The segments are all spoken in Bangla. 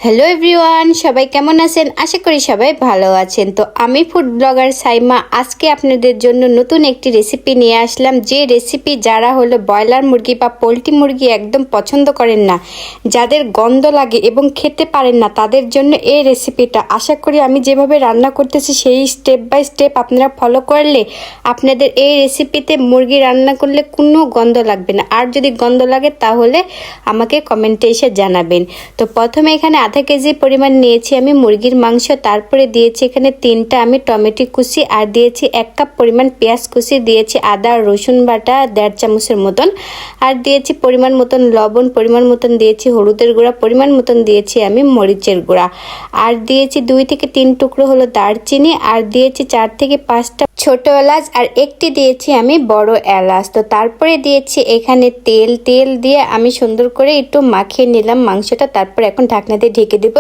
হ্যালো এভরিওয়ান, সবাই কেমন আছেন? আশা করি সবাই ভালো আছেন। তো আমি ফুড ব্লগার সাইমা আজকে আপনাদের জন্য নতুন একটি রেসিপি নিয়ে আসলাম। যে রেসিপি যারা হলো ব্রয়লার মুরগি বা পোলট্রি মুরগি একদম পছন্দ করেন না, যাদের গন্ধ লাগে এবং খেতে পারেন না, তাদের জন্য এই রেসিপিটা। আশা করি আমি যেভাবে রান্না করতেছি সেই স্টেপ বাই স্টেপ আপনারা ফলো করলে আপনাদের এই রেসিপিতে মুরগি রান্না করলে কোনো গন্ধ লাগবে না। আর যদি গন্ধ লাগে তাহলে আমাকে কমেন্টে এসে জানাবেন। তো প্রথমে এখানে আধা কেজি পরিমাণ নিয়েছি আমি মুরগির মাংস, তারপরে দিয়েছি এখানে 3টা আমি টমেটো কুচি, আর দিয়েছি 1 কাপ পরিমাণ পেঁয়াজ কুচি, দিয়েছি আদা রসুন বাটা 1.5 চামচের মতন, আর দিয়েছি পরিমাণ মতন লবণ, পরিমাণ মতন দিয়েছি হলুদের গুঁড়া, পরিমাণ মতন দিয়েছি আমি মরিচের গুঁড়া, আর দিয়েছি 2 থেকে 3 টুকরো হলো দারচিনি, আর দিয়েছি 4 থেকে 5টা ছোট এলাচ, আর একটি দিয়েছি আমি বড় এলাচ। তো তারপরে দিয়েছি এখানে তেল দিয়ে আমি সুন্দর করে একটু মাখিয়ে নিলাম মাংসটা। তারপর এখন ঢাকনা দিয়ে ঢেকে দেব।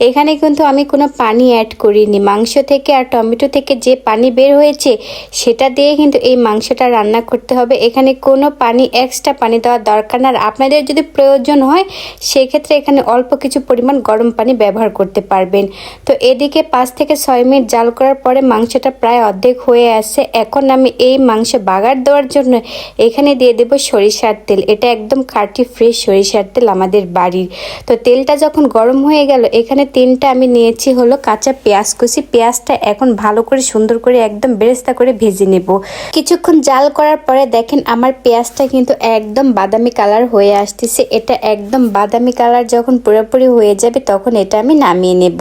এখানে কিন্তু আমি কোনো পানি অ্যাড করিনি। মাংস থেকে আর টমেটো থেকে যে পানি বের হয়েছে সেটা দিয়ে কিন্তু এই মাংসটা রান্না করতে হবে। এখানে কোনো পানি এক্সট্রা পানি দেওয়ার দরকার না। আর আপনাদের যদি প্রয়োজন হয় সেক্ষেত্রে এখানে অল্প কিছু পরিমাণ গরম পানি ব্যবহার করতে পারবেন। তো এদিকে 5 থেকে 6 মিনিট জাল করার পরে মাংসটা প্রায় অর্ধেক হয়ে আসে। এখন আমি এই মাংস বাগার দেওয়ার জন্য এখানে দিয়ে দেব সরিষার তেল। এটা একদম খাঁটি ফ্রেশ সরিষার তেল আমাদের বাড়ির। তো তেলটা যখন গরম হয়ে গেল এখানে 3টা আমি নিয়েছি হলো কাঁচা পেঁয়াজ কুচি। পেঁয়াজটা এখন ভালো করে সুন্দর করে একদম বেরেস্তা করে ভেজে নেব। কিছুক্ষণ জাল করার পরে দেখেন আমার পেঁয়াজটা কিন্তু একদম বাদামি কালার হয়ে আসতেছে। এটা একদম বাদামি কালার যখন পুরোপুরি হয়ে যাবে তখন এটা আমি নামিয়ে নেব।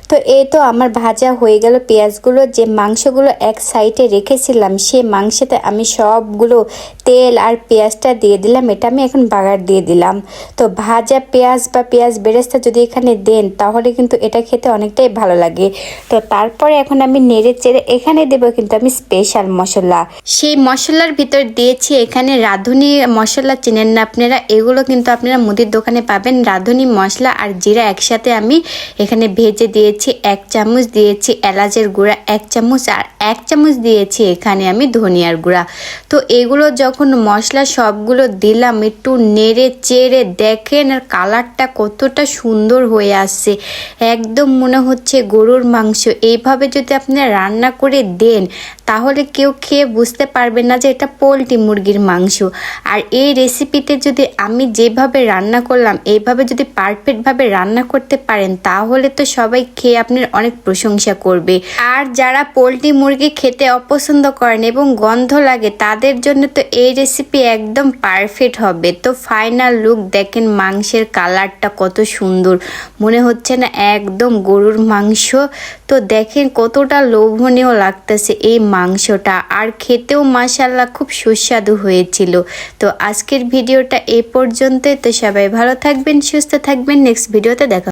তো এই তো আমার ভাজা হয়ে গেল পেঁয়াজগুলো। যে মাংসগুলো এক সাইডে রেখেছিলাম সেই মাংসতে আমি সবগুলো তেল আর পেঁয়াজটা দিয়ে দিলাম। এটা আমি এখন বাগার দিয়ে দিলাম। তো ভাজা পেঁয়াজ বা পেঁয়াজ বেরেস্তা যদি এখানে দেন তাহলে কিন্তু এটা খেতে অনেকটাই ভালো লাগে। তো তারপরে এখন আমি নেড়ে চেড়ে এখানে দেবো কিন্তু আমি স্পেশাল মশলা। সেই মশলার ভিতর দিয়েছি এখানে রাঁধুনি মশলা, চেনেন না আপনারা? এগুলো কিন্তু আপনারা মুদির দোকানে পাবেন। রাঁধুনি মশলা আর জিরা একসাথে আমি এখানে ভেজে দিয়েছি। 1 চামচ দিয়েছি এলাচের গুঁড়া 1 চামচ, আর 1 চামচ দিয়েছি এখানে আমি ধনিয়ার গুঁড়া। তো এগুলো যখন মশলা সবগুলো দিলাম একটু নেড়ে চেড়ে দেখেন আর কালারটা কতটা সুন্দর হয়ে আসছে। একদম মনে হচ্ছে গরুর মাংস। এইভাবে যদি আপনারা রান্না করে দেন তাহলে কেউ খেয়ে বুঝতে পারবে না যে এটা পোলট্রি মুরগির মাংস। আর এই রেসিপিতে যদি আমি যেভাবে রান্না করলাম এইভাবে যদি পারফেক্টভাবে রান্না করতে পারেন তাহলে তো সবাই খেয়ে আপনার অনেক প্রশংসা করবে। আর যারা পোলট্রি মুরগি খেতে অপছন্দ করেন এবং গন্ধ লাগে তাদের জন্য তো এই রেসিপি একদম পারফেক্ট হবে। তো ফাইনাল লুক দেখেন, মাংসের কালারটা কত সুন্দর, মনে হচ্ছে না একদম গরুর মাংস। তো দেখেন কতটা লোভনীয় লাগতেছে এই মাংসটা, আর খেতেও মাশাআল্লাহ খুব সুস্বাদু হয়েছিল। তো আজকের ভিডিওটা এই পর্যন্তই। তো সবাই ভালো থাকবেন, সুস্থ থাকবেন। নেক্সট ভিডিওতে দেখা